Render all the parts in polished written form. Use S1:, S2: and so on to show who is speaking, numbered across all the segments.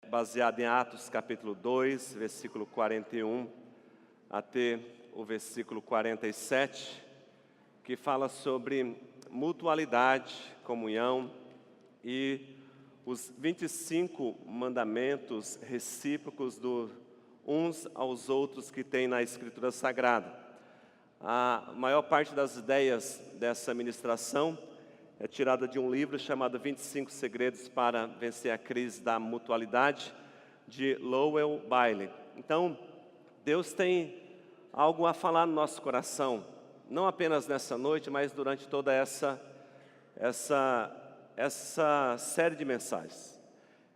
S1: baseado em Atos capítulo 2, versículo 41 até o versículo 47, que fala sobre mutualidade, comunhão e os 25 mandamentos recíprocos uns aos outros que tem na Escritura Sagrada. A maior parte das ideias dessa ministração é tirada de um livro chamado 25 Segredos para Vencer a Crise da Mutualidade, de Lowell Bailey. Então, Deus tem algo a falar no nosso coração, não apenas nessa noite, mas durante toda essa série de mensagens.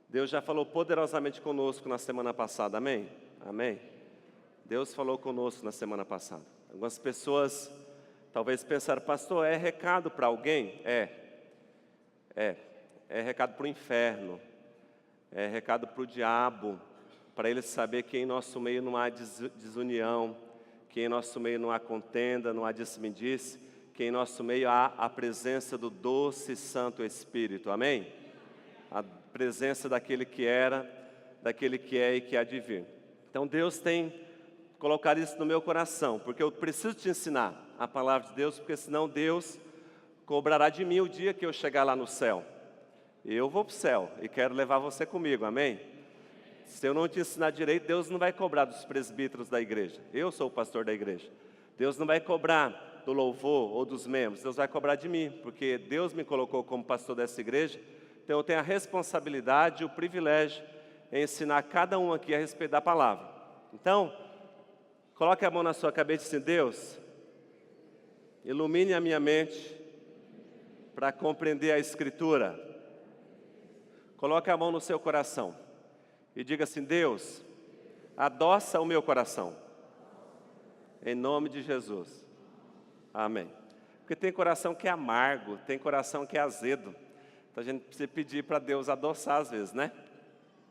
S1: Deus já falou poderosamente conosco na semana passada, amém? Amém? Deus falou conosco na semana passada. Algumas pessoas talvez pensaram, pastor, é recado para alguém? É recado para o inferno, é recado para o diabo, para ele saber que em nosso meio não há desunião, que em nosso meio não há contenda, não há disse-me-disse, que em nosso meio há a presença do doce e santo Espírito, amém? A presença daquele que era, daquele que é e que há de vir. Então Deus tem colocado isso no meu coração, porque eu preciso te ensinar a palavra de Deus, porque senão Deus cobrará de mim o dia que eu chegar lá no céu. Eu vou para o céu e quero levar você comigo, amém? Se eu não te ensinar direito, Deus não vai cobrar dos presbíteros da igreja. Eu sou o pastor da igreja. Deus não vai cobrar do louvor ou dos membros, Deus vai cobrar de mim, porque Deus me colocou como pastor dessa igreja, então eu tenho a responsabilidade e o privilégio em ensinar cada um aqui a respeito da palavra. Então, coloque a mão na sua cabeça e diz assim, Deus, ilumine a minha mente para compreender a Escritura. Coloque a mão no seu coração e diga assim, Deus, adoça o meu coração, em nome de Jesus, amém. Porque tem coração que é amargo, tem coração que é azedo, então a gente precisa pedir para Deus adoçar às vezes, né?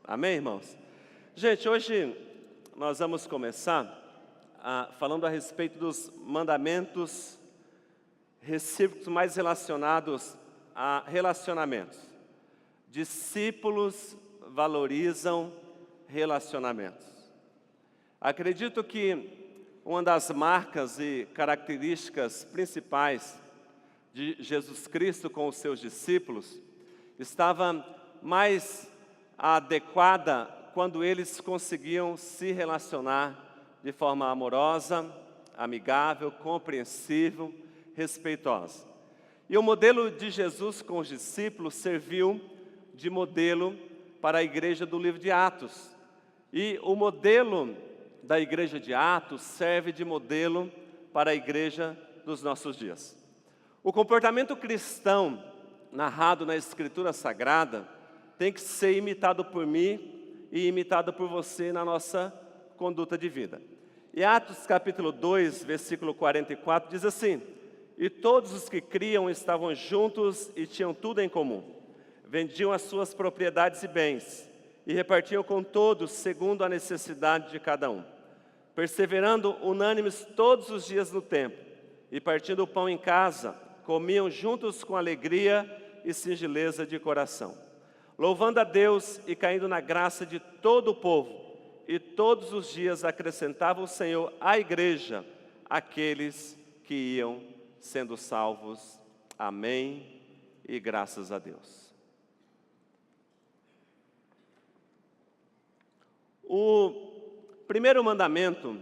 S1: Amém, irmãos? Gente, hoje nós vamos começar falando a respeito dos mandamentos recíprocos mais relacionados a relacionamentos. Discípulos valorizam relacionamentos. Acredito que uma das marcas e características principais de Jesus Cristo com os seus discípulos estava mais adequada quando eles conseguiam se relacionar de forma amorosa, amigável, compreensível, respeitosa. E o modelo de Jesus com os discípulos serviu de modelo para a igreja do livro de Atos. E o modelo da igreja de Atos serve de modelo para a igreja dos nossos dias. O comportamento cristão narrado na Escritura Sagrada tem que ser imitado por mim e imitado por você na nossa conduta de vida. E Atos capítulo 2, versículo 44 diz assim, e todos os que criam estavam juntos e tinham tudo em comum. Vendiam as suas propriedades e bens e repartiam com todos segundo a necessidade de cada um. Perseverando unânimes todos os dias no templo e partindo o pão em casa, comiam juntos com alegria e singeleza de coração, louvando a Deus e caindo na graça de todo o povo. E todos os dias acrescentava o Senhor à igreja aqueles que iam sendo salvos. Amém e graças a Deus. O primeiro mandamento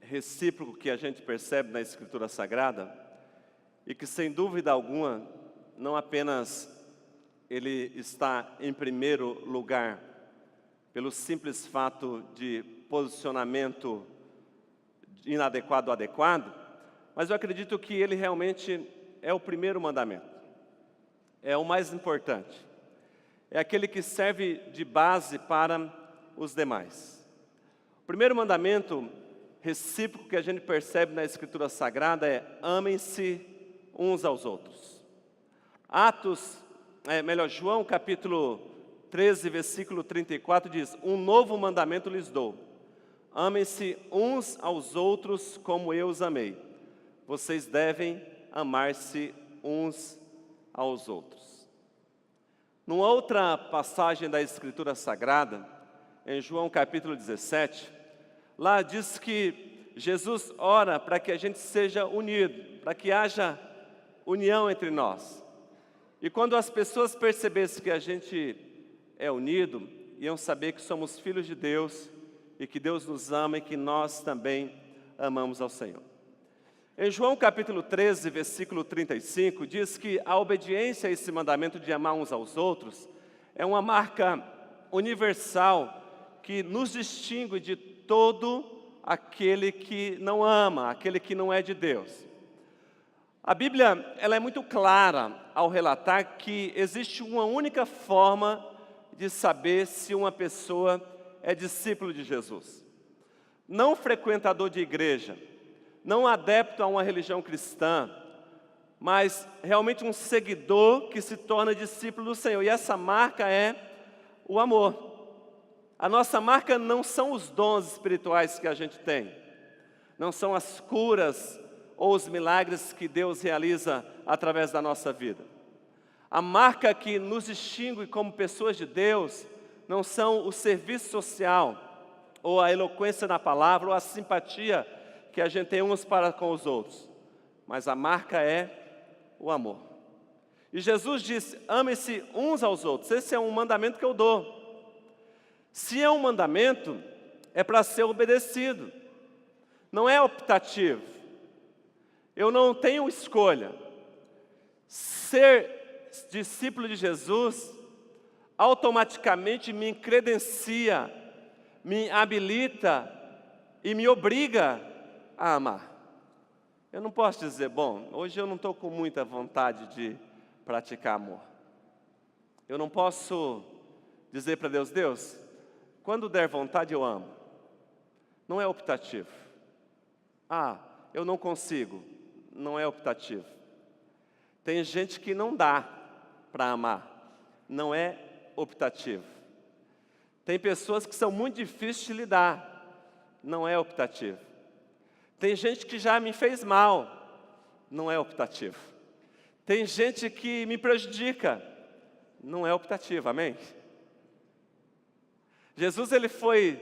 S1: recíproco que a gente percebe na Escritura Sagrada, e que sem dúvida alguma, não apenas ele está em primeiro lugar, pelo simples fato de posicionamento inadequado ou adequado, mas eu acredito que ele realmente é o primeiro mandamento, é o mais importante, é aquele que serve de base para os demais. O primeiro mandamento recíproco que a gente percebe na Escritura Sagrada é amem-se uns aos outros. João capítulo 13, versículo 34 diz, um novo mandamento lhes dou, amem-se uns aos outros como eu os amei, vocês devem amar-se uns aos outros. Numa outra passagem da Escritura Sagrada, em João capítulo 17, lá diz que Jesus ora para que a gente seja unido, para que haja união entre nós. E quando as pessoas percebessem que a gente é unido, iam saber que somos filhos de Deus e que Deus nos ama e que nós também amamos ao Senhor. Em João capítulo 13, versículo 35, diz que a obediência a esse mandamento de amar uns aos outros é uma marca universal que nos distingue de todo aquele que não ama, aquele que não é de Deus. A Bíblia ela é muito clara ao relatar que existe uma única forma de saber se uma pessoa é discípulo de Jesus. Não frequentador de igreja, não adepto a uma religião cristã, mas realmente um seguidor que se torna discípulo do Senhor. E essa marca é o amor. A nossa marca não são os dons espirituais que a gente tem, não são as curas ou os milagres que Deus realiza através da nossa vida. A marca que nos distingue como pessoas de Deus não são o serviço social, ou a eloquência na palavra, ou a simpatia que a gente tem uns para com os outros, mas a marca é o amor. E Jesus disse: ame-se uns aos outros. Esse é um mandamento que eu dou. Se é um mandamento, é para ser obedecido, não é optativo. Eu não tenho escolha. Ser discípulo de Jesus automaticamente me credencia, me habilita e me obriga a amar. Eu não posso dizer, bom, hoje eu não estou com muita vontade de praticar amor. Eu não posso dizer para Deus, Deus, quando der vontade eu amo. Não é optativo. Eu não consigo. Não é optativo. Tem gente que não dá para amar. Não é optativo. Tem pessoas que são muito difíceis de lidar. Não é optativo. Tem gente que já me fez mal, não é optativo. Tem gente que me prejudica, não é optativo, amém? Jesus ele foi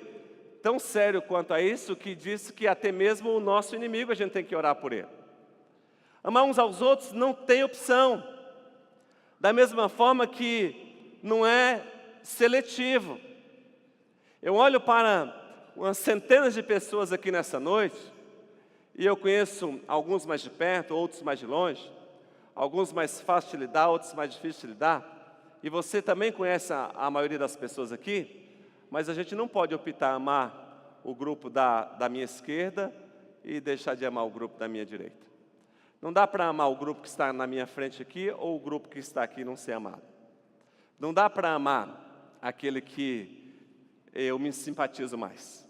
S1: tão sério quanto a isso que disse que até mesmo o nosso inimigo a gente tem que orar por ele. Amar uns aos outros não tem opção, da mesma forma que não é seletivo. Eu olho para umas centenas de pessoas aqui nessa noite, e eu conheço alguns mais de perto, outros mais de longe, alguns mais fáceis de lidar, outros mais difíceis de lidar. E você também conhece a maioria das pessoas aqui, mas a gente não pode optar amar o grupo da minha esquerda e deixar de amar o grupo da minha direita. Não dá para amar o grupo que está na minha frente aqui ou o grupo que está aqui e não ser amado. Não dá para amar aquele que eu me simpatizo mais.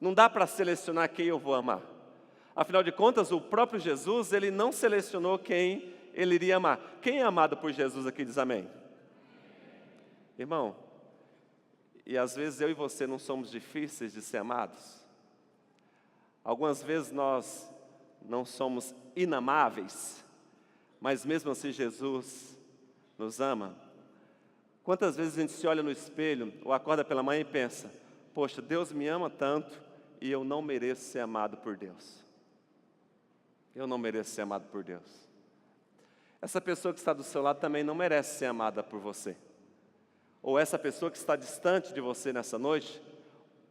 S1: Não dá para selecionar quem eu vou amar. Afinal de contas, o próprio Jesus, ele não selecionou quem ele iria amar. Quem é amado por Jesus aqui diz amém? Irmão, e às vezes eu e você não somos difíceis de ser amados? Algumas vezes nós não somos inamáveis, mas mesmo assim Jesus nos ama. Quantas vezes a gente se olha no espelho ou acorda pela manhã e pensa, poxa, Deus me ama tanto e eu não mereço ser amado por Deus. Eu não mereço ser amado por Deus. Essa pessoa que está do seu lado também não merece ser amada por você. Ou essa pessoa que está distante de você nessa noite,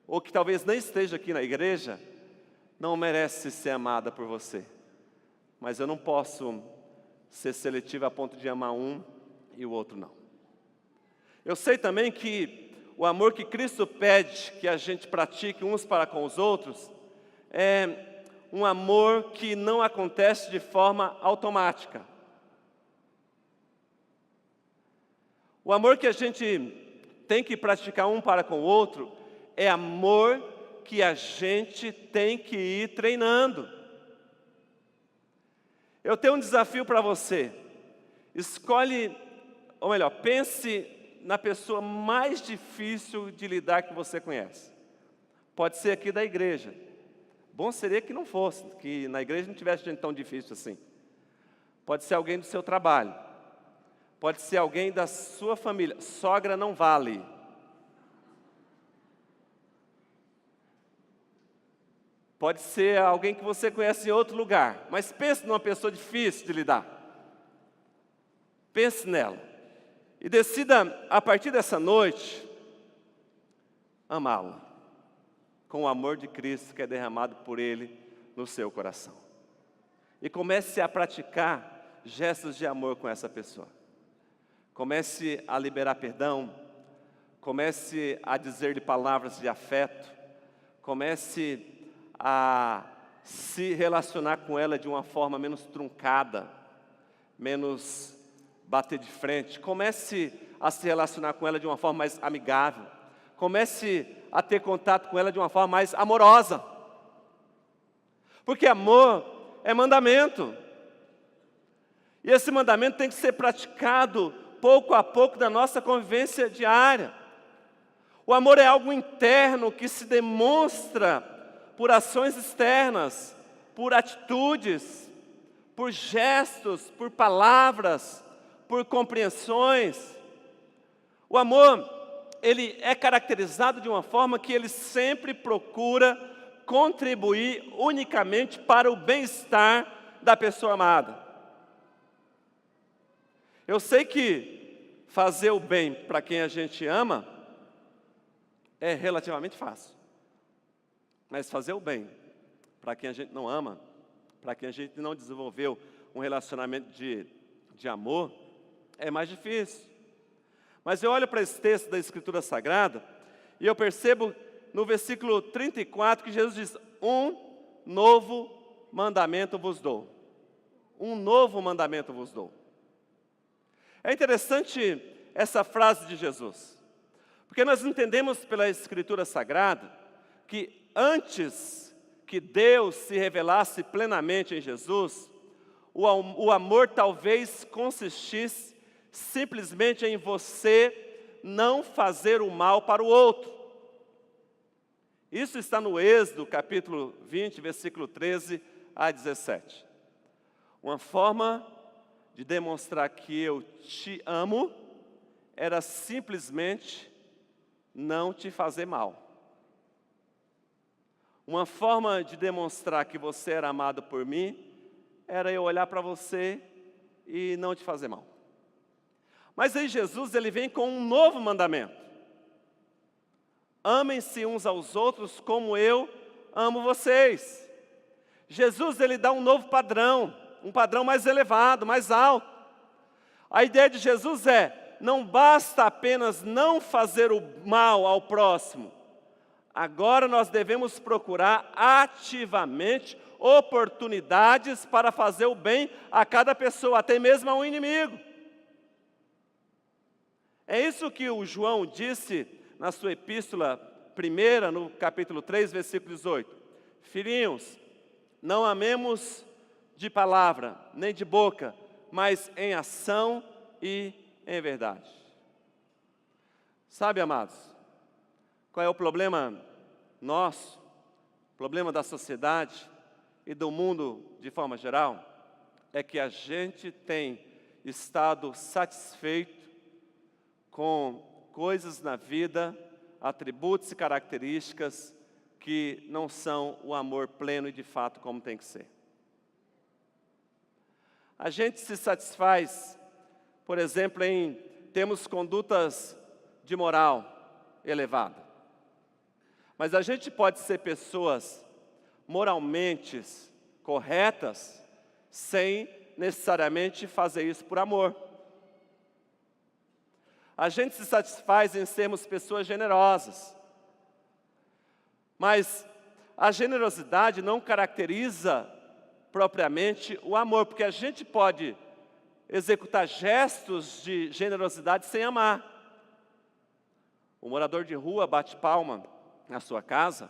S1: ou que talvez nem esteja aqui na igreja, não merece ser amada por você. Mas eu não posso ser seletivo a ponto de amar um e o outro não. Eu sei também que o amor que Cristo pede que a gente pratique uns para com os outros é um amor que não acontece de forma automática. O amor que a gente tem que praticar um para com o outro é amor que a gente tem que ir treinando. Eu tenho um desafio para você. Escolhe, ou melhor, pense na pessoa mais difícil de lidar que você conhece. Pode ser aqui da igreja. Bom seria que não fosse, que na igreja não tivesse gente tão difícil assim. Pode ser alguém do seu trabalho. Pode ser alguém da sua família. Sogra não vale. Pode ser alguém que você conhece em outro lugar. Mas pense numa pessoa difícil de lidar. Pense nela. E decida, a partir dessa noite, amá-la. Com o amor de Cristo que é derramado por Ele no seu coração. E comece a praticar gestos de amor com essa pessoa. Comece a liberar perdão. Comece a dizer-lhe palavras de afeto. Comece a se relacionar com ela de uma forma menos truncada, menos bater de frente. Comece a se relacionar com ela de uma forma mais amigável. Comece a ter contato com ela de uma forma mais amorosa. Porque amor é mandamento. E esse mandamento tem que ser praticado pouco a pouco da nossa convivência diária. O amor é algo interno que se demonstra por ações externas, por atitudes, por gestos, por palavras, por compreensões. O amor, ele é caracterizado de uma forma que ele sempre procura contribuir unicamente para o bem-estar da pessoa amada. Eu sei que fazer o bem para quem a gente ama é relativamente fácil. Mas fazer o bem para quem a gente não ama, para quem a gente não desenvolveu um relacionamento de amor, é mais difícil. Mas eu olho para esse texto da Escritura Sagrada e eu percebo no versículo 34 que Jesus diz: um novo mandamento vos dou. Um novo mandamento vos dou. É interessante essa frase de Jesus, porque nós entendemos pela Escritura Sagrada que antes que Deus se revelasse plenamente em Jesus, o amor talvez consistisse simplesmente em você não fazer o mal para o outro. Isso está no Êxodo, capítulo 20, versículo 13 a 17. Uma forma de demonstrar que eu te amo era simplesmente não te fazer mal. Uma forma de demonstrar que você era amado por mim era eu olhar para você e não te fazer mal. Mas aí Jesus, ele vem com um novo mandamento. Amem-se uns aos outros como eu amo vocês. Jesus, ele dá um novo padrão, um padrão mais elevado, mais alto. A ideia de Jesus é, não basta apenas não fazer o mal ao próximo. Agora nós devemos procurar ativamente oportunidades para fazer o bem a cada pessoa, até mesmo a um inimigo. É isso que o João disse na sua epístola primeira, no capítulo 3, versículo 18. Filhinhos, não amemos de palavra, nem de boca, mas em ação e em verdade. Sabe, amados, qual é o problema nosso, o problema da sociedade e do mundo de forma geral? É que a gente tem estado satisfeito com coisas na vida, atributos e características que não são o amor pleno e de fato como tem que ser. A gente se satisfaz, por exemplo, em termos condutas de moral elevada. Mas a gente pode ser pessoas moralmente corretas sem necessariamente fazer isso por amor. A gente se satisfaz em sermos pessoas generosas. Mas a generosidade não caracteriza propriamente o amor, porque a gente pode executar gestos de generosidade sem amar. O morador de rua bate palma na sua casa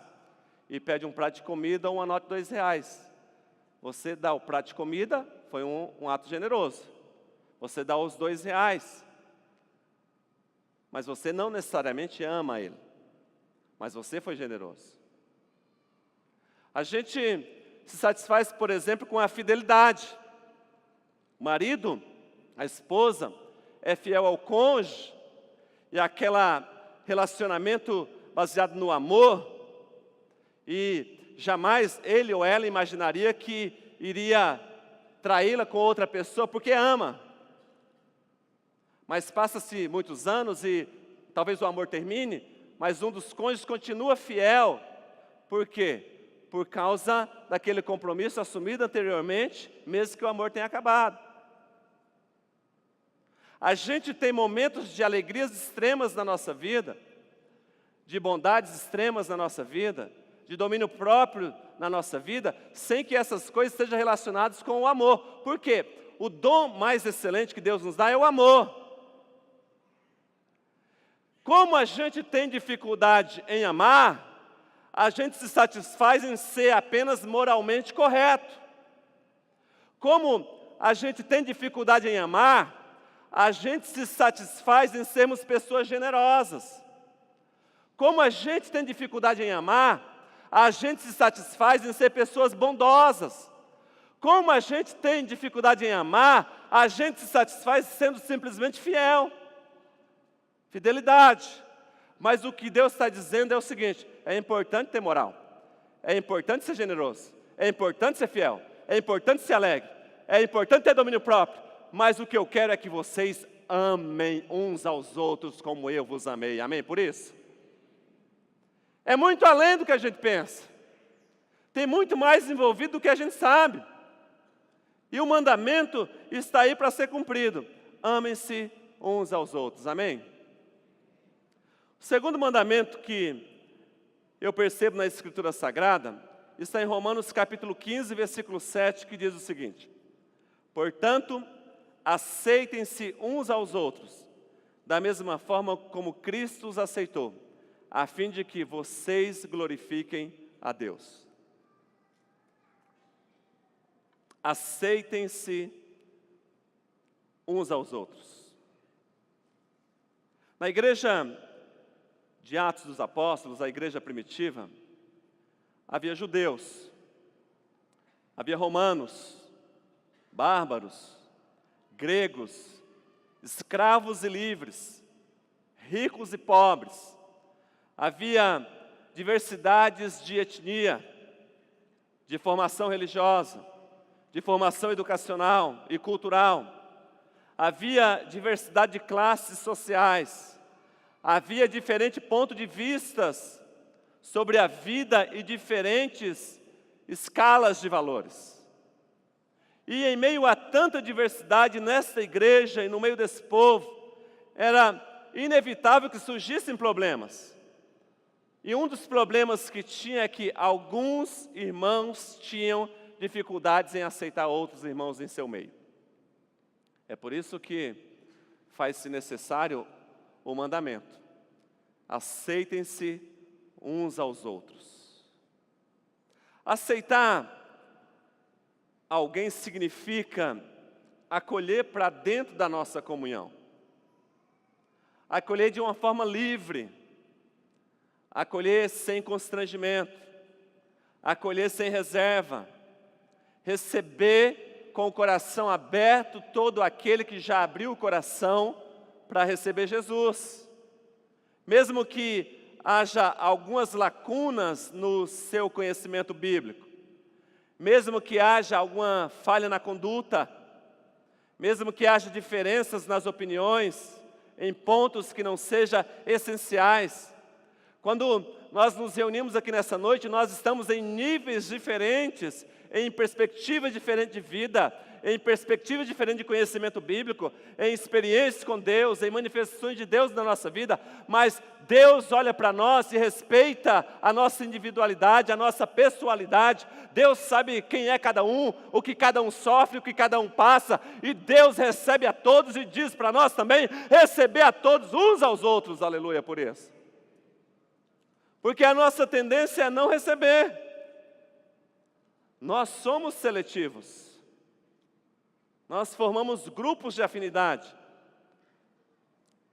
S1: e pede um prato de comida ou uma nota de R$2. Você dá o prato de comida, foi um ato generoso. Você dá os R$2. Mas você não necessariamente ama ele. Mas você foi generoso. A gente se satisfaz, por exemplo, com a fidelidade. O marido, a esposa, é fiel ao cônjuge, e aquele relacionamento baseado no amor, e jamais ele ou ela imaginaria que iria traí-la com outra pessoa, porque ama. Mas passa-se muitos anos e talvez o amor termine, mas um dos cônjuges continua fiel. Por quê? Por causa daquele compromisso assumido anteriormente, mesmo que o amor tenha acabado. A gente tem momentos de alegrias extremas na nossa vida, de bondades extremas na nossa vida, de domínio próprio na nossa vida, sem que essas coisas estejam relacionadas com o amor. Por quê? O dom mais excelente que Deus nos dá é o amor. Como a gente tem dificuldade em amar, a gente se satisfaz em ser apenas moralmente correto. Como a gente tem dificuldade em amar, a gente se satisfaz em sermos pessoas generosas. Como a gente tem dificuldade em amar, a gente se satisfaz em ser pessoas bondosas. Como a gente tem dificuldade em amar, a gente se satisfaz sendo simplesmente fiel. Fidelidade. Mas o que Deus está dizendo é o seguinte: é importante ter moral, é importante ser generoso, é importante ser fiel, é importante ser alegre, é importante ter domínio próprio, mas o que eu quero é que vocês amem uns aos outros como eu vos amei. Amém? Por isso, é muito além do que a gente pensa, tem muito mais envolvido do que a gente sabe, e o mandamento está aí para ser cumprido: amem-se uns aos outros. Amém? O segundo mandamento que eu percebo na Escritura Sagrada está em Romanos capítulo 15, versículo 7, que diz o seguinte: portanto, aceitem-se uns aos outros, da mesma forma como Cristo os aceitou, a fim de que vocês glorifiquem a Deus. Aceitem-se uns aos outros. Na igreja de Atos dos Apóstolos, a igreja primitiva, havia judeus, havia romanos, bárbaros, gregos, escravos e livres, ricos e pobres. Havia diversidades de etnia, de formação religiosa, de formação educacional e cultural. Havia diversidade de classes sociais. Havia diferente ponto de vistas sobre a vida e diferentes escalas de valores. E em meio a tanta diversidade nesta igreja e no meio desse povo, era inevitável que surgissem problemas. E um dos problemas que tinha é que alguns irmãos tinham dificuldades em aceitar outros irmãos em seu meio. É por isso que faz-se necessário o mandamento: aceitem-se uns aos outros. Aceitar alguém significa acolher para dentro da nossa comunhão, acolher de uma forma livre, acolher sem constrangimento, acolher sem reserva, receber com o coração aberto todo aquele que já abriu o coração para receber Jesus. Mesmo que haja algumas lacunas no seu conhecimento bíblico, mesmo que haja alguma falha na conduta, mesmo que haja diferenças nas opiniões, em pontos que não sejam essenciais. Quando nós nos reunimos aqui nessa noite, nós estamos em níveis diferentes, em perspectivas diferentes de vida, em perspectivas diferentes de conhecimento bíblico, em experiências com Deus, em manifestações de Deus na nossa vida, mas Deus olha para nós e respeita a nossa individualidade, a nossa pessoalidade. Deus sabe quem é cada um, o que cada um sofre, o que cada um passa, e Deus recebe a todos e diz para nós também receber a todos uns aos outros. Aleluia por isso. Porque a nossa tendência é não receber. Nós somos seletivos. Nós formamos grupos de afinidade.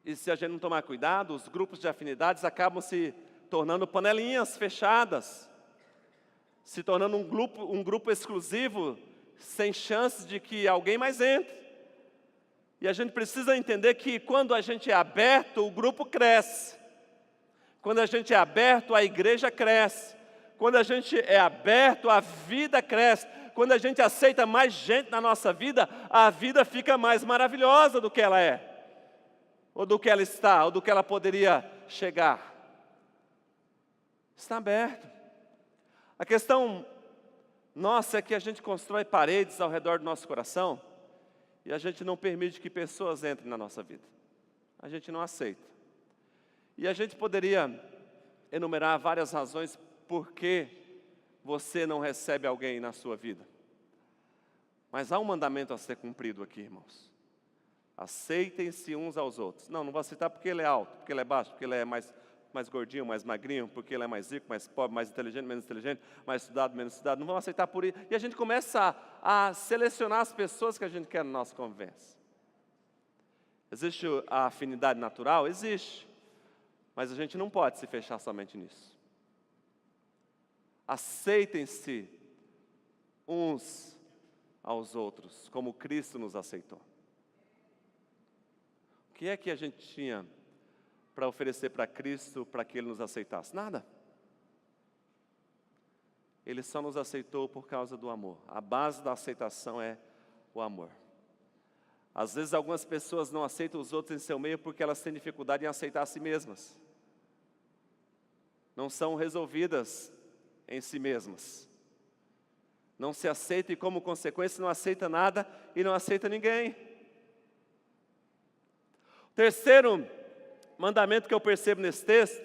S1: E se a gente não tomar cuidado, os grupos de afinidades acabam se tornando panelinhas fechadas, se tornando um grupo exclusivo, sem chances de que alguém mais entre. E a gente precisa entender que quando a gente é aberto, o grupo cresce. Quando a gente é aberto, a igreja cresce. Quando a gente é aberto, a vida cresce. Quando a gente aceita mais gente na nossa vida, a vida fica mais maravilhosa do que ela é, ou do que ela está, ou do que ela poderia chegar. Está aberto. A questão nossa é que a gente constrói paredes ao redor do nosso coração e a gente não permite que pessoas entrem na nossa vida. A gente não aceita. E a gente poderia enumerar várias razões por que você não recebe alguém na sua vida. Mas há um mandamento a ser cumprido aqui, irmãos. Aceitem-se uns aos outros. Não vou aceitar porque ele é alto, porque ele é baixo, porque ele é mais gordinho, mais magrinho, porque ele é mais rico, mais pobre, mais inteligente, menos inteligente, mais estudado, menos estudado. Não vamos aceitar por isso. E a gente começa a selecionar as pessoas que a gente quer na nossa conversa. Existe a afinidade natural? Existe. Mas a gente não pode se fechar somente nisso. Aceitem-se uns aos outros, como Cristo nos aceitou. O que é que a gente tinha para oferecer para Cristo para que Ele nos aceitasse? Nada. Ele só nos aceitou por causa do amor. A base da aceitação é o amor. Às vezes algumas pessoas não aceitam os outros em seu meio porque elas têm dificuldade em aceitar a si mesmas. Não são resolvidas em si mesmas. Não se aceita e, como consequência, não aceita nada e não aceita ninguém. O terceiro mandamento que eu percebo nesse texto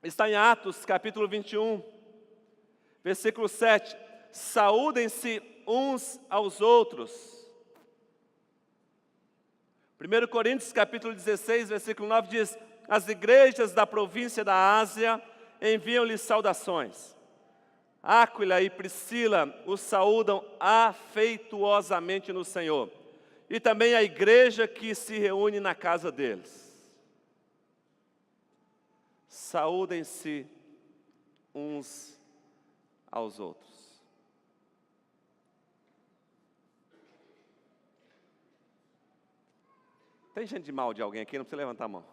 S1: está em Atos, capítulo 21, versículo 7. Saúdem-se uns aos outros. 1 Coríntios, capítulo 16, versículo 9 diz: as igrejas da província da Ásia enviam-lhe saudações. Áquila e Priscila os saúdam afetuosamente no Senhor. E também a igreja que se reúne na casa deles. Saúdem-se uns aos outros. Tem gente mal de alguém aqui? Não precisa levantar a mão.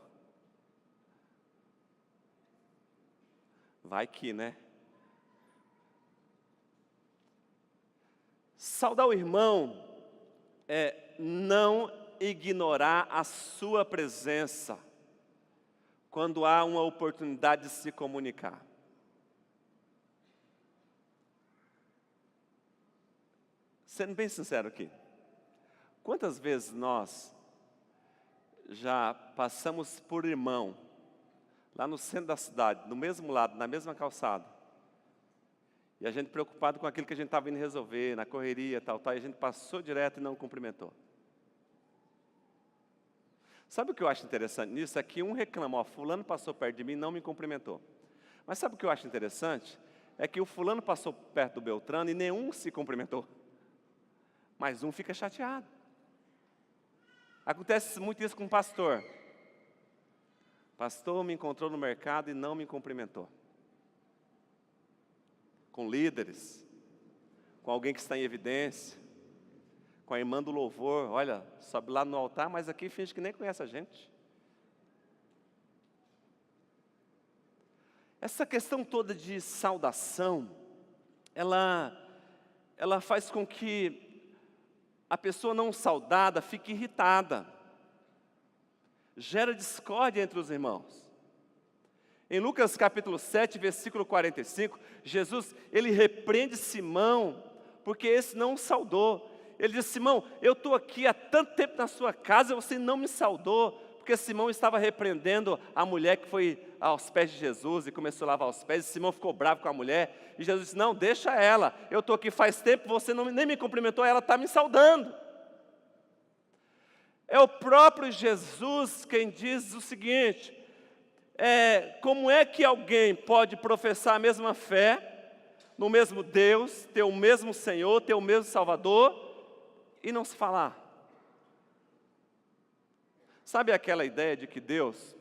S1: Vai que, né? Saudar o irmão é não ignorar a sua presença quando há uma oportunidade de se comunicar. Sendo bem sincero aqui, quantas vezes nós já passamos por irmão, lá no centro da cidade, no mesmo lado, na mesma calçada, e a gente preocupado com aquilo que a gente estava indo resolver, na correria, tal, e a gente passou direto e não cumprimentou. Sabe o que eu acho interessante nisso? É que um reclama, ó, fulano passou perto de mim e não me cumprimentou. Mas sabe o que eu acho interessante? É que o fulano passou perto do Beltrano e nenhum se cumprimentou. Mas um fica chateado. Acontece muito isso com o pastor. O pastor me encontrou no mercado e não me cumprimentou. Com líderes, com alguém que está em evidência, com a irmã do louvor, olha, sobe lá no altar, mas aqui finge que nem conhece a gente. Essa questão toda de saudação, ela faz com que a pessoa não saudada fique irritada, gera discórdia entre os irmãos. Em Lucas capítulo 7, versículo 45, Jesus, ele repreende Simão, porque esse não o saudou. Ele diz: Simão, eu estou aqui há tanto tempo na sua casa, você não me saudou, porque Simão estava repreendendo a mulher que foi aos pés de Jesus e começou a lavar os pés, e Simão ficou bravo com a mulher, e Jesus disse: não, deixa ela, eu estou aqui faz tempo, você nem me cumprimentou, ela está me saudando. É o próprio Jesus quem diz o seguinte: como é que alguém pode professar a mesma fé, no mesmo Deus, ter o mesmo Senhor, ter o mesmo Salvador, e não se falar? Sabe aquela ideia de que Deus,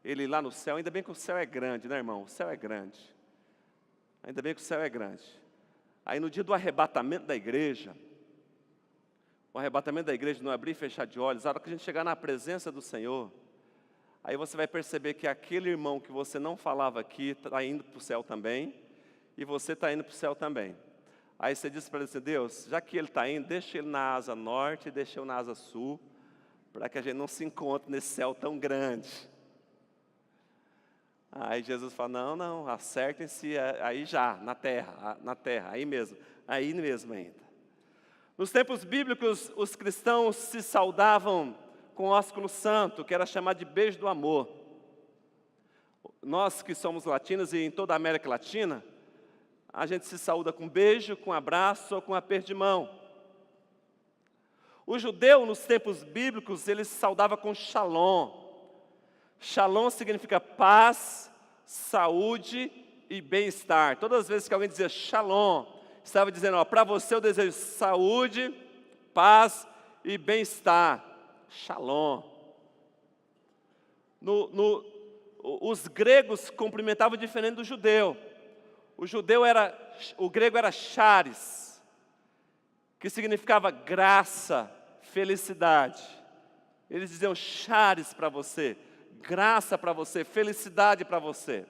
S1: Ele lá no céu, ainda bem que o céu é grande, né, irmão? O céu é grande. Ainda bem que o céu é grande. Aí no dia do arrebatamento da igreja, O arrebatamento da igreja não é abrir e fechar de olhos. A hora que a gente chegar na presença do Senhor, aí você vai perceber que aquele irmão que você não falava aqui está indo para o céu também, e você está indo para o céu também. Aí você diz para ele assim: Deus, já que ele está indo, deixa ele na asa norte e deixa eu na asa sul, para que a gente não se encontre nesse céu tão grande. Aí Jesus fala: não, acertem-se aí já, na terra, aí mesmo ainda. Nos tempos bíblicos, os cristãos se saudavam com o ósculo santo, que era chamado de beijo do amor. Nós que somos latinos e em toda a América Latina, a gente se saúda com beijo, com abraço ou com aperto de mão. O judeu, nos tempos bíblicos, ele se saudava com shalom. Shalom significa paz, saúde e bem-estar. Todas as vezes que alguém dizia shalom, estava dizendo: para você eu desejo saúde, paz e bem-estar. Shalom. Os gregos cumprimentavam diferente do judeu. O grego era charis, que significava graça, felicidade. Eles diziam charis para você, graça para você, felicidade para você.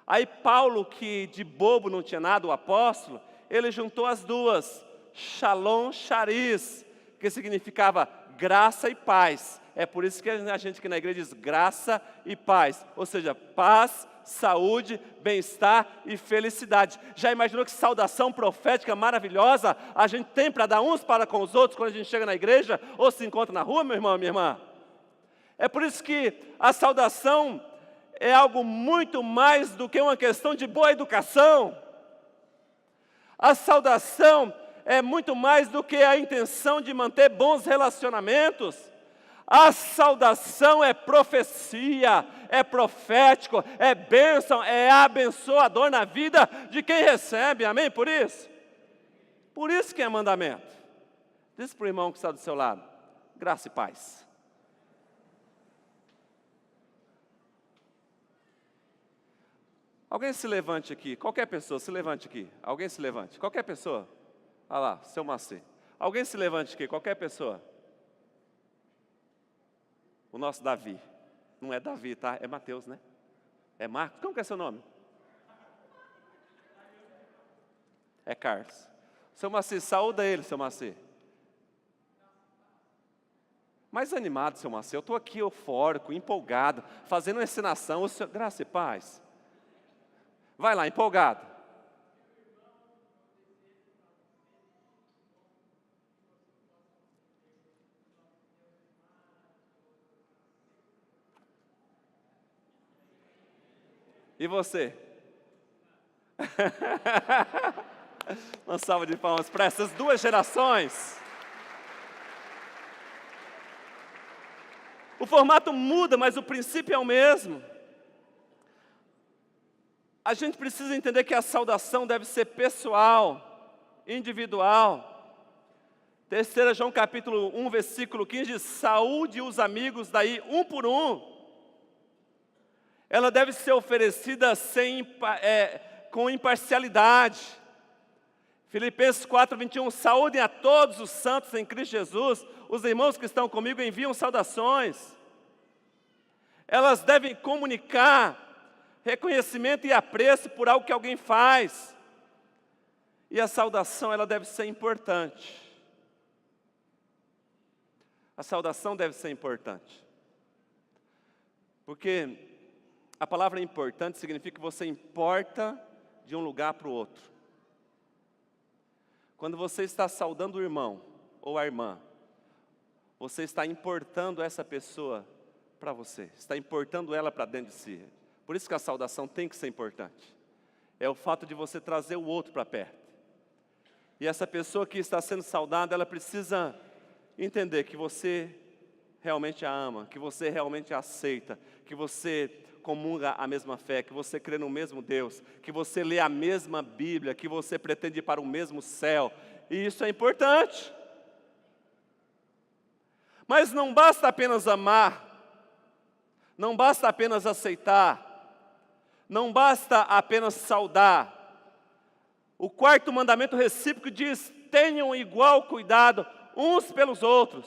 S1: Aí Paulo, que de bobo não tinha nada, o apóstolo, ele juntou as duas, shalom, charis, que significava graça e paz. É por isso que a gente aqui na igreja diz graça e paz, ou seja, paz, saúde, bem-estar e felicidade. Já imaginou que saudação profética maravilhosa a gente tem para dar uns para com os outros quando a gente chega na igreja ou se encontra na rua, meu irmão, minha irmã? É por isso que a saudação é algo muito mais do que uma questão de boa educação. A saudação é muito mais do que a intenção de manter bons relacionamentos. A saudação é profecia, é profético, é bênção, é abençoador na vida de quem recebe, amém? Por isso que é mandamento. Diz para o irmão que está do seu lado: graça e paz. Alguém se levante aqui, qualquer pessoa, se levante aqui. Alguém se levante, qualquer pessoa. Olha lá, seu Macê. Alguém se levante aqui, qualquer pessoa. O nosso Davi. Não é Davi, tá? É Mateus, né? É Marcos. Como que é seu nome? É Carlos. Seu Macê, saúda ele, seu Macê. Mais animado, seu Macê. Eu estou aqui eufórico, empolgado, fazendo uma encenação. Graça e paz. Vai lá, empolgado. E você? Uma salva de palmas para essas duas gerações. O formato muda, mas o princípio é o mesmo. A gente precisa entender que a saudação deve ser pessoal, individual. 3 João capítulo 1, versículo 15 diz: saúde os amigos daí um por um. Ela deve ser oferecida com imparcialidade. Filipenses 4:21, saúdem a todos os santos em Cristo Jesus. Os irmãos que estão comigo enviam saudações. Elas devem comunicar reconhecimento e apreço por algo que alguém faz. E a saudação, ela deve ser importante. A saudação deve ser importante. Porque a palavra importante significa que você importa de um lugar para o outro. Quando você está saudando o irmão ou a irmã, você está importando essa pessoa para você, está importando ela para dentro de si. Por isso que a saudação tem que ser importante. É o fato de você trazer o outro para perto. E essa pessoa que está sendo saudada, ela precisa entender que você realmente a ama, que você realmente a aceita, que você comunga a mesma fé, que você crê no mesmo Deus, que você lê a mesma Bíblia, que você pretende ir para o mesmo céu. E isso é importante. Mas não basta apenas amar, não basta apenas aceitar, não basta apenas saudar. O quarto mandamento recíproco diz: tenham igual cuidado uns pelos outros.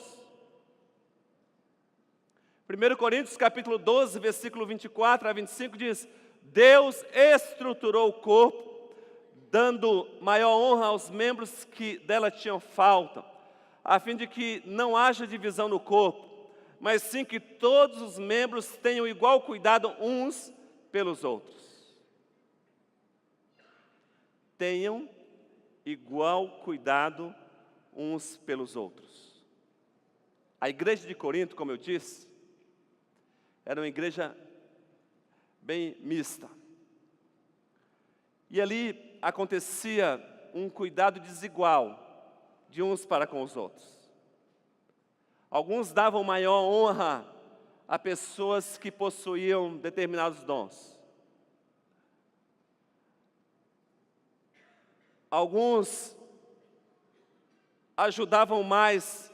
S1: 1 Coríntios capítulo 12, versículo 24 a 25 diz: Deus estruturou o corpo, dando maior honra aos membros que dela tinham falta, a fim de que não haja divisão no corpo, mas sim que todos os membros tenham igual cuidado uns pelos outros. Tenham igual cuidado uns pelos outros. A igreja de Corinto, como eu disse, era uma igreja bem mista. E ali acontecia um cuidado desigual de uns para com os outros. Alguns davam maior honra a pessoas que possuíam determinados dons. Alguns ajudavam mais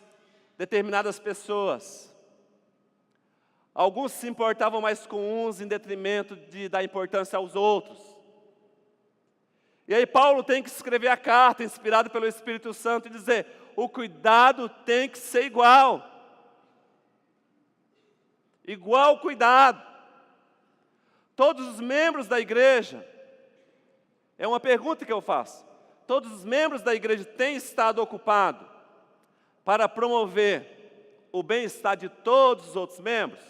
S1: determinadas pessoas. Alguns se importavam mais com uns em detrimento de dar importância aos outros. E aí Paulo tem que escrever a carta, inspirado pelo Espírito Santo, e dizer: o cuidado tem que ser igual. Igual cuidado. Todos os membros da igreja, é uma pergunta que eu faço, todos os membros da igreja têm estado ocupados para promover o bem-estar de todos os outros membros?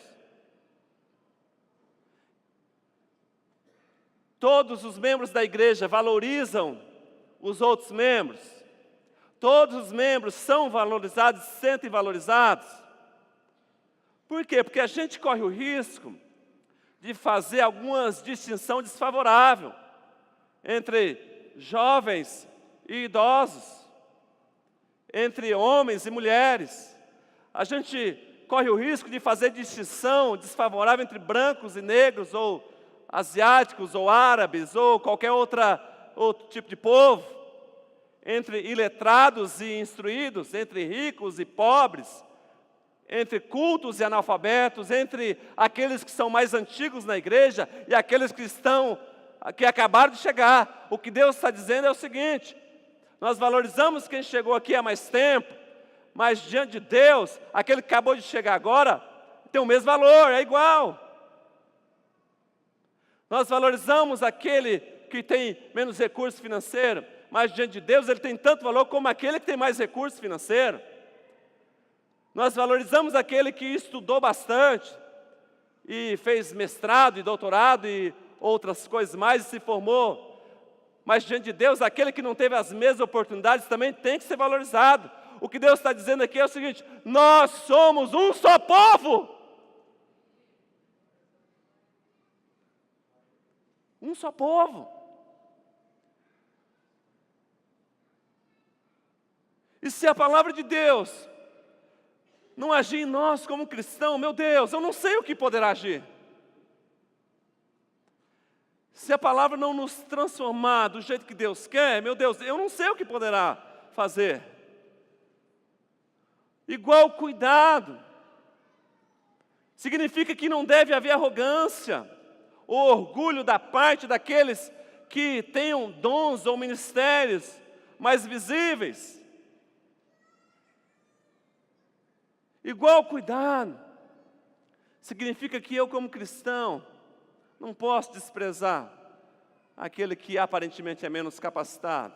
S1: Todos os membros da igreja valorizam os outros membros? Todos os membros são valorizados, se sentem valorizados? Por quê? Porque a gente corre o risco de fazer algumas distinção desfavorável entre jovens e idosos, entre homens e mulheres. A gente corre o risco de fazer distinção desfavorável entre brancos e negros, ou asiáticos, ou árabes, ou qualquer outro tipo de povo, entre iletrados e instruídos, entre ricos e pobres, entre cultos e analfabetos, entre aqueles que são mais antigos na igreja e aqueles que acabaram de chegar. O que Deus está dizendo é o seguinte: nós valorizamos quem chegou aqui há mais tempo, mas diante de Deus, aquele que acabou de chegar agora tem o mesmo valor, é igual. Nós valorizamos aquele que tem menos recurso financeiro, mas diante de Deus ele tem tanto valor como aquele que tem mais recurso financeiro. Nós valorizamos aquele que estudou bastante e fez mestrado e doutorado e outras coisas mais e se formou. Mas diante de Deus, aquele que não teve as mesmas oportunidades também tem que ser valorizado. O que Deus está dizendo aqui é o seguinte: nós somos um só povo. Um só povo. E se a palavra de Deus não agir em nós como cristão, meu Deus, eu não sei o que poderá agir. Se a palavra não nos transformar do jeito que Deus quer, meu Deus, eu não sei o que poderá fazer. Igual cuidado. Significa que não deve haver arrogância ou orgulho da parte daqueles que tenham dons ou ministérios mais visíveis. Igual cuidado significa que eu, como cristão, não posso desprezar aquele que aparentemente é menos capacitado.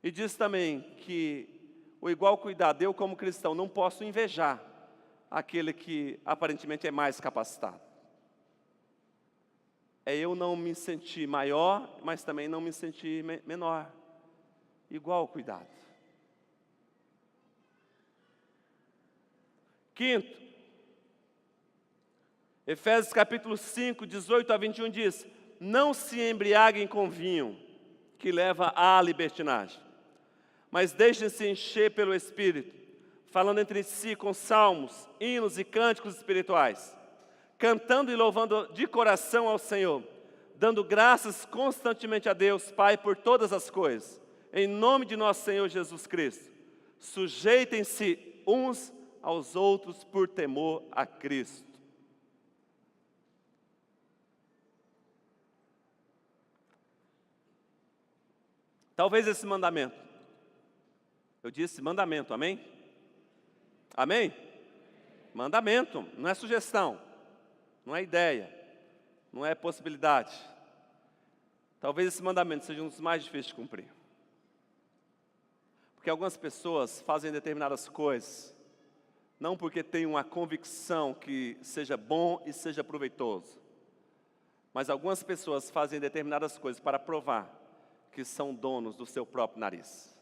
S1: E diz também que o igual cuidado, eu como cristão, não posso invejar aquele que aparentemente é mais capacitado. É eu não me sentir maior, mas também não me sentir menor. Igual cuidado. Quinto, Efésios capítulo 5, 18 a 21 diz: não se embriaguem com vinho, que leva à libertinagem, mas deixem-se encher pelo Espírito, falando entre si com salmos, hinos e cânticos espirituais, cantando e louvando de coração ao Senhor, dando graças constantemente a Deus Pai por todas as coisas, em nome de nosso Senhor Jesus Cristo. Sujeitem-se uns aos outros por temor a Cristo. Talvez esse mandamento Eu disse mandamento, amém? Amém? Mandamento, não é sugestão, não é ideia, não é possibilidade. Talvez esse mandamento seja um dos mais difíceis de cumprir. Porque algumas pessoas fazem determinadas coisas, não porque têm uma convicção que seja bom e seja proveitoso, mas algumas pessoas fazem determinadas coisas para provar que são donos do seu próprio nariz.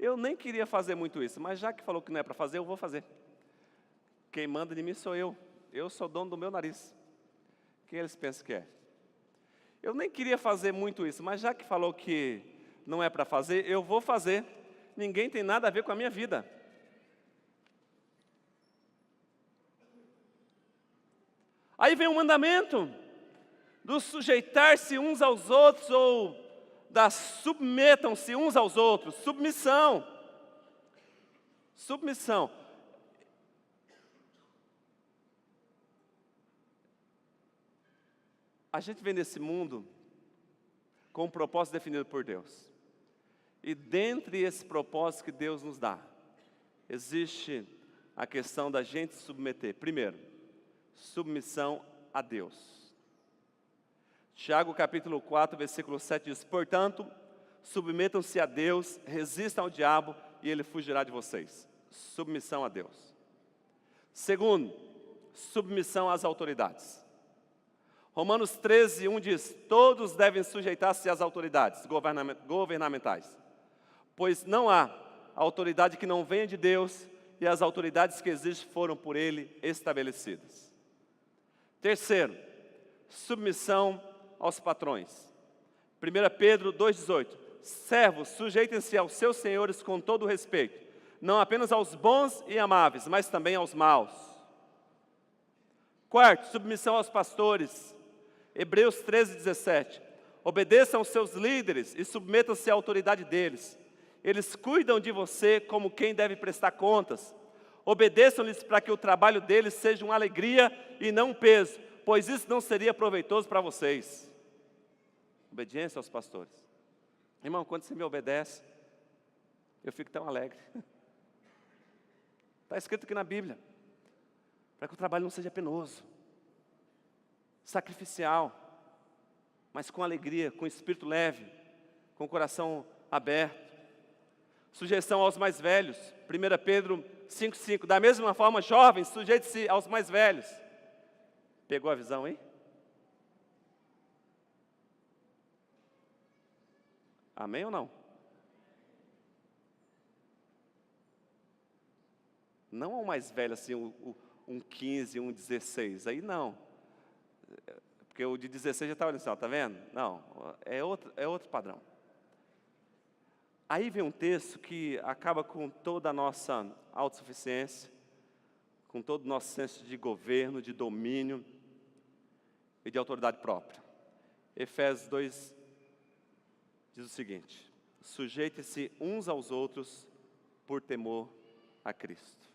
S1: Eu nem queria fazer muito isso, mas já que falou que não é para fazer, eu vou fazer. Quem manda de mim sou eu. Eu sou dono do meu nariz. Quem eles pensam que é? Eu nem queria fazer muito isso, mas já que falou que não é para fazer, eu vou fazer. Ninguém tem nada a ver com a minha vida. Aí vem o mandamento do sujeitar-se uns aos outros, ou da submetam-se uns aos outros. Submissão. Submissão. A gente vem nesse mundo com um propósito definido por Deus. E dentre esse propósito que Deus nos dá, existe a questão da gente se submeter. Primeiro, submissão a Deus. Tiago capítulo 4, versículo 7 diz: portanto, submetam-se a Deus, resistam ao diabo e ele fugirá de vocês. Submissão a Deus. Segundo, submissão às autoridades. Romanos 13, 1 diz: todos devem sujeitar-se às autoridades governamentais, pois não há autoridade que não venha de Deus, e as autoridades que existem foram por Ele estabelecidas. Terceiro, submissão aos patrões. 1 Pedro 2,18: servos, sujeitem-se aos seus senhores com todo respeito, não apenas aos bons e amáveis, mas também aos maus. Quarto, submissão aos pastores. Hebreus 13:17: obedeçam aos seus líderes e submetam-se à autoridade deles. Eles cuidam de você como quem deve prestar contas. Obedeçam-lhes para que o trabalho deles seja uma alegria e não um peso, pois isso não seria proveitoso para vocês. Obediência aos pastores. Irmão, quando você me obedece, eu fico tão alegre. Está escrito aqui na Bíblia, para que o trabalho não seja penoso, sacrificial, mas com alegria, com espírito leve, com o coração aberto. Sujeição aos mais velhos. 1 Pedro 5,5: da mesma forma, jovens, sujeite-se aos mais velhos. Pegou a visão aí? Amém ou não? Não o mais velho assim, um 15, um 16, aí não. Porque o de 16 já estava ali, está vendo? Não, é outro padrão. Aí vem um texto que acaba com toda a nossa autossuficiência, com todo o nosso senso de governo, de domínio e de autoridade própria. Efésios 2 diz o seguinte: sujeitem-se uns aos outros por temor a Cristo.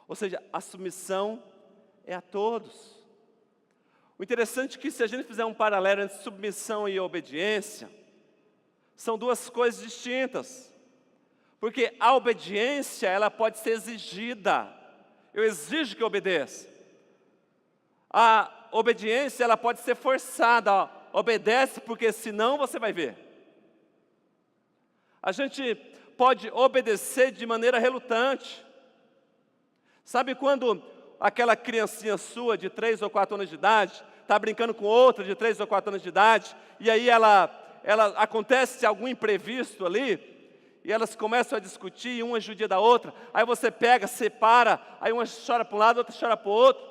S1: Ou seja, a submissão é a todos. O interessante é que, se a gente fizer um paralelo entre submissão e obediência, são duas coisas distintas. Porque a obediência, ela pode ser exigida. Eu exijo que obedeça. A obediência, ela pode ser forçada. Obedece, porque senão você vai ver. A gente pode obedecer de maneira relutante. Sabe quando aquela criancinha sua de 3 ou 4 anos de idade está brincando com outra de 3 ou 4 anos de idade, e aí ela acontece algum imprevisto ali, e elas começam a discutir, e uma judia da outra, aí você pega, separa, aí uma chora para um lado, outra chora para o outro.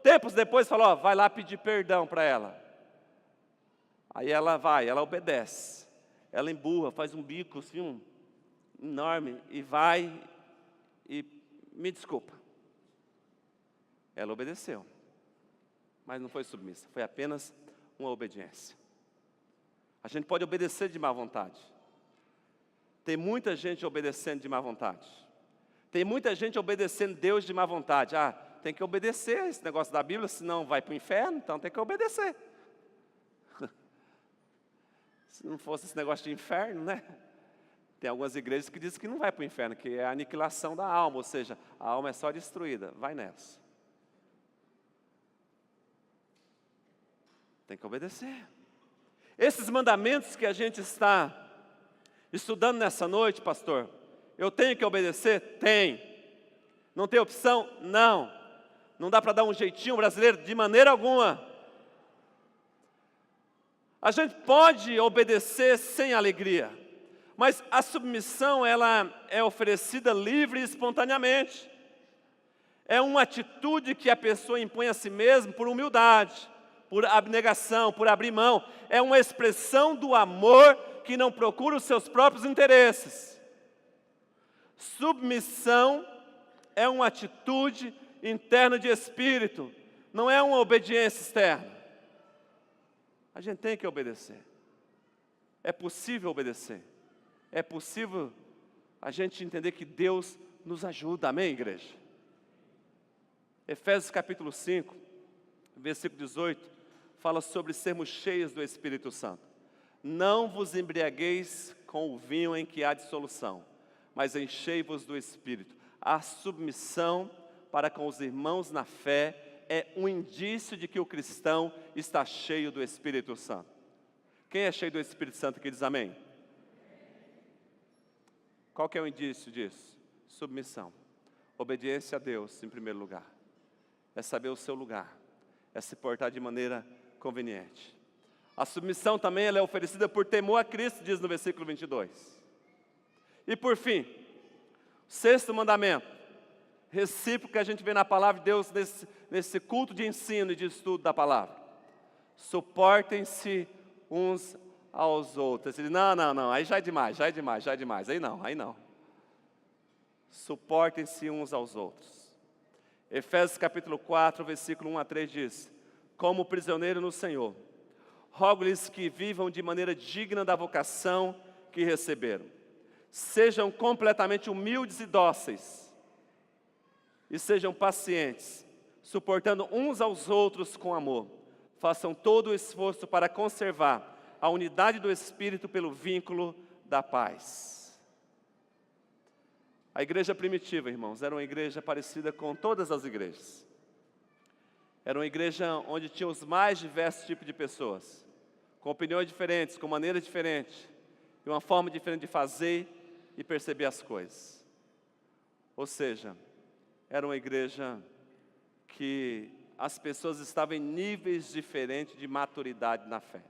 S1: Tempos depois fala: vai lá pedir perdão para ela. Aí ela vai, ela obedece, ela emburra, faz um bico assim, enorme, e vai, e me desculpa. Ela obedeceu, mas não foi submissa, foi apenas uma obediência. A gente pode obedecer de má vontade. Tem muita gente obedecendo de má vontade. Tem muita gente obedecendo Deus de má vontade. Tem que obedecer esse negócio da Bíblia, senão vai para o inferno, então tem que obedecer. Se não fosse esse negócio de inferno, né? Tem algumas igrejas que dizem que não vai para o inferno, que é a aniquilação da alma, ou seja, a alma é só destruída. Vai nessa. Tem que obedecer. Esses mandamentos que a gente está estudando nessa noite, pastor, eu tenho que obedecer? Tem. Não tem opção? Não. Não dá para dar um jeitinho brasileiro? De maneira alguma. A gente pode obedecer sem alegria, mas a submissão, ela é oferecida livre e espontaneamente. É uma atitude que a pessoa impõe a si mesma por humildade, por abnegação, por abrir mão. É uma expressão do amor que não procura os seus próprios interesses. Submissão é uma atitude interna de espírito, não é uma obediência externa. A gente tem que obedecer. É possível obedecer. É possível a gente entender que Deus nos ajuda. Amém, igreja? Efésios capítulo 5, versículo 18, fala sobre sermos cheios do Espírito Santo. Não vos embriagueis com o vinho em que há dissolução, mas enchei-vos do Espírito. A submissão para com os irmãos na fé é um indício de que o cristão está cheio do Espírito Santo. Quem é cheio do Espírito Santo aqui diz amém? Qual que é o indício disso? Submissão. Obediência a Deus em primeiro lugar. É saber o seu lugar. É se portar de maneira conveniente. A submissão também ela é oferecida por temor a Cristo, diz no versículo 22. E por fim, sexto mandamento. Recíproco que a gente vê na palavra de Deus nesse culto de ensino e de estudo da palavra. Suportem-se uns aos outros. Ele diz, não, aí já é demais. Aí não. Suportem-se uns aos outros. Efésios capítulo 4, versículo 1 a 3 diz, como prisioneiro no Senhor, rogo-lhes que vivam de maneira digna da vocação que receberam. Sejam completamente humildes e dóceis, e sejam pacientes, suportando uns aos outros com amor. Façam todo o esforço para conservar a unidade do Espírito pelo vínculo da paz. A igreja primitiva, irmãos, era uma igreja parecida com todas as igrejas. Era uma igreja onde tinha os mais diversos tipos de pessoas, com opiniões diferentes, com maneiras diferentes, e uma forma diferente de fazer e perceber as coisas. Ou seja, era uma igreja que as pessoas estavam em níveis diferentes de maturidade na fé.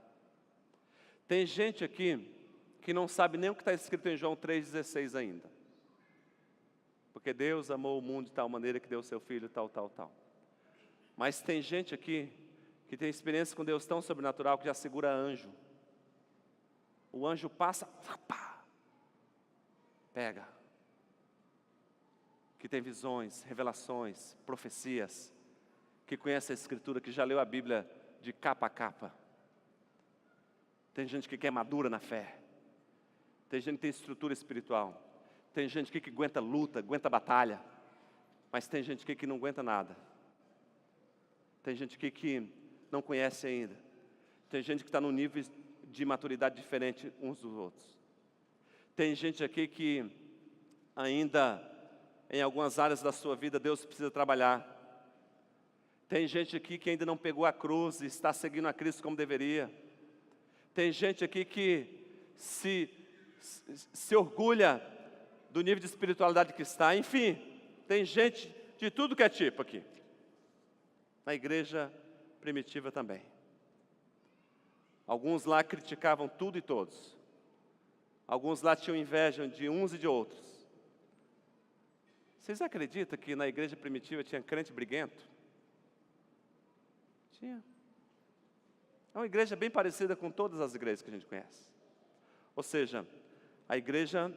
S1: Tem gente aqui que não sabe nem o que está escrito em João 3,16 ainda. Porque Deus amou o mundo de tal maneira que deu o seu Filho, tal. Mas tem gente aqui que tem experiência com Deus tão sobrenatural que já segura anjo. O anjo passa, pá, pega. Que tem visões, revelações, profecias, que conhece a Escritura, que já leu a Bíblia de capa a capa. Tem gente que é madura na fé. Tem gente que tem estrutura espiritual. Tem gente que aguenta luta, aguenta batalha. Mas tem gente que não aguenta nada. Tem gente que não conhece ainda. Tem gente que está num nível de maturidade diferente uns dos outros. Tem gente aqui que ainda, em algumas áreas da sua vida, Deus precisa trabalhar. Tem gente aqui que ainda não pegou a cruz e está seguindo a Cristo como deveria. Tem gente aqui que se orgulha do nível de espiritualidade que está. Enfim, tem gente de tudo que é tipo aqui. Na igreja primitiva também. Alguns lá criticavam tudo e todos. Alguns lá tinham inveja de uns e de outros. Vocês acreditam que na igreja primitiva tinha crente briguento? Tinha. É uma igreja bem parecida com todas as igrejas que a gente conhece. Ou seja, a igreja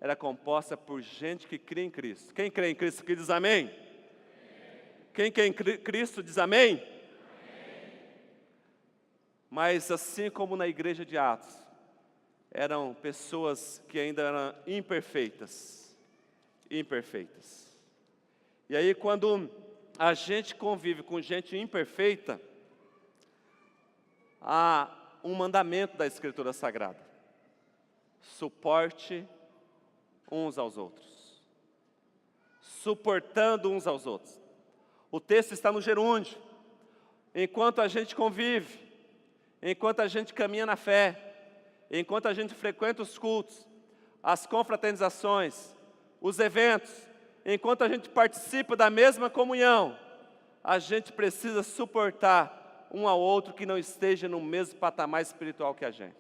S1: era composta por gente que cria em Cristo. Quem crê em Cristo aqui diz amém? Amém. Quem crê em Cristo diz amém? Amém. Mas assim como na igreja de Atos, eram pessoas que ainda eram imperfeitas. E aí quando a gente convive com gente imperfeita, um mandamento da Escritura Sagrada: suporte uns aos outros, suportando uns aos outros. O texto está no gerúndio. Enquanto a gente convive, enquanto a gente caminha na fé, enquanto a gente frequenta os cultos, as confraternizações, os eventos, enquanto a gente participa da mesma comunhão, a gente precisa suportar um ao outro que não esteja no mesmo patamar espiritual que a gente.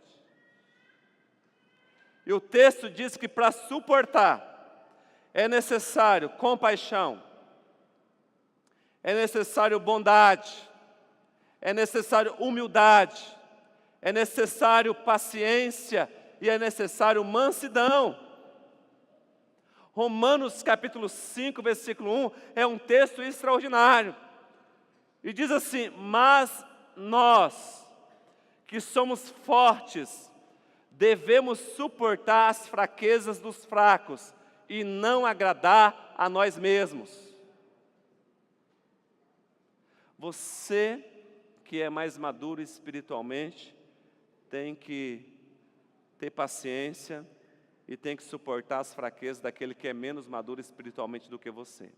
S1: E o texto diz que para suportar é necessário compaixão, é necessário bondade, é necessário humildade, é necessário paciência e é necessário mansidão. Romanos capítulo 5, versículo 1 é um texto extraordinário. E diz assim: mas nós, que somos fortes, devemos suportar as fraquezas dos fracos e não agradar a nós mesmos. Você que é mais maduro espiritualmente, tem que ter paciência e tem que suportar as fraquezas daquele que é menos maduro espiritualmente do que você.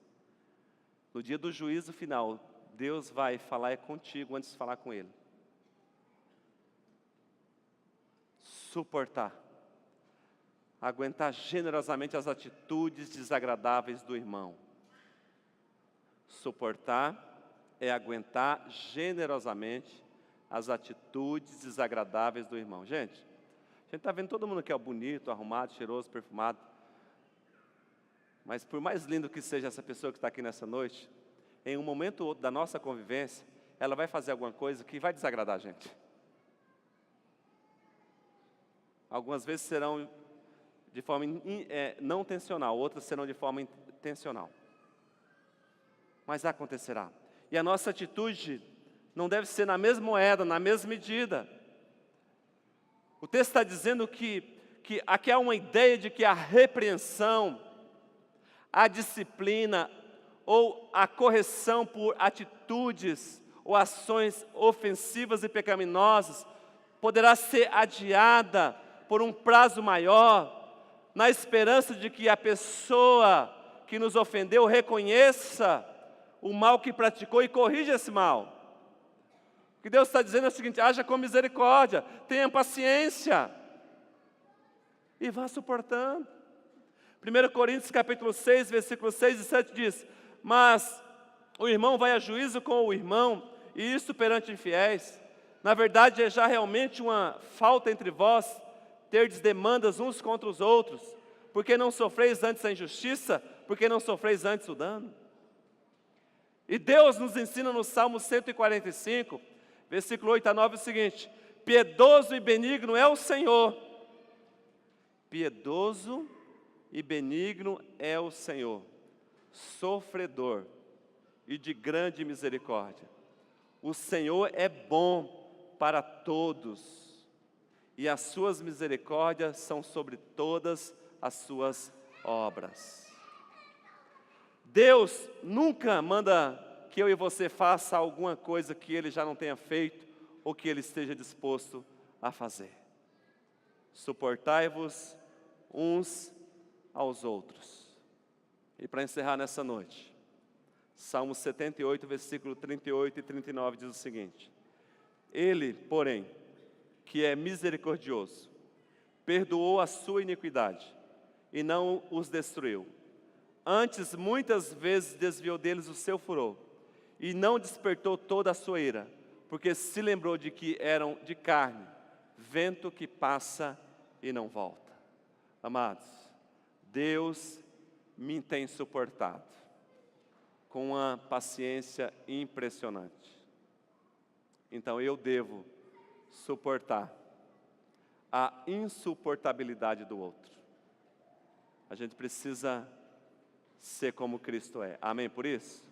S1: No dia do juízo final, Deus vai falar contigo antes de falar com Ele. Suportar. Aguentar generosamente as atitudes desagradáveis do irmão. Suportar é aguentar generosamente as atitudes desagradáveis do irmão. Gente, a gente está vendo todo mundo que é bonito, arrumado, cheiroso, perfumado. Mas por mais lindo que seja essa pessoa que está aqui nessa noite, em um momento ou outro da nossa convivência, ela vai fazer alguma coisa que vai desagradar a gente. Algumas vezes serão de forma não intencional, outras serão de forma intencional. Mas acontecerá. E a nossa atitude não deve ser na mesma moeda, na mesma medida. O texto está dizendo que aqui há uma ideia de que a repreensão, a disciplina ou a correção por atitudes ou ações ofensivas e pecaminosas poderá ser adiada por um prazo maior, na esperança de que a pessoa que nos ofendeu reconheça o mal que praticou e corrija esse mal. O que Deus está dizendo é o seguinte: haja com misericórdia, tenha paciência e vá suportando. 1 Coríntios capítulo 6, versículos 6 e 7 diz: mas o irmão vai a juízo com o irmão, e isso perante infiéis. Na verdade, é já realmente uma falta entre vós terdes demandas uns contra os outros, porque não sofreis antes a injustiça, porque não sofreis antes o dano. E Deus nos ensina no Salmo 145, versículo 8 a 9 o seguinte: piedoso e benigno é o Senhor. Piedoso e benigno é o Senhor, sofredor e de grande misericórdia. O Senhor é bom para todos, e as suas misericórdias são sobre todas as suas obras. Deus nunca manda que eu e você faça alguma coisa que Ele já não tenha feito ou que Ele esteja disposto a fazer. Suportai-vos uns aos outros. E para encerrar nessa noite, Salmo 78, versículo 38 e 39 diz o seguinte: Ele, porém, que é misericordioso, perdoou a sua iniquidade e não os destruiu. Antes, muitas vezes desviou deles o seu furor, e não despertou toda a sua ira, porque se lembrou de que eram de carne, vento que passa e não volta. Amados, Deus me tem suportado com uma paciência impressionante. Então eu devo suportar a insuportabilidade do outro. A gente precisa ser como Cristo é. Amém por isso?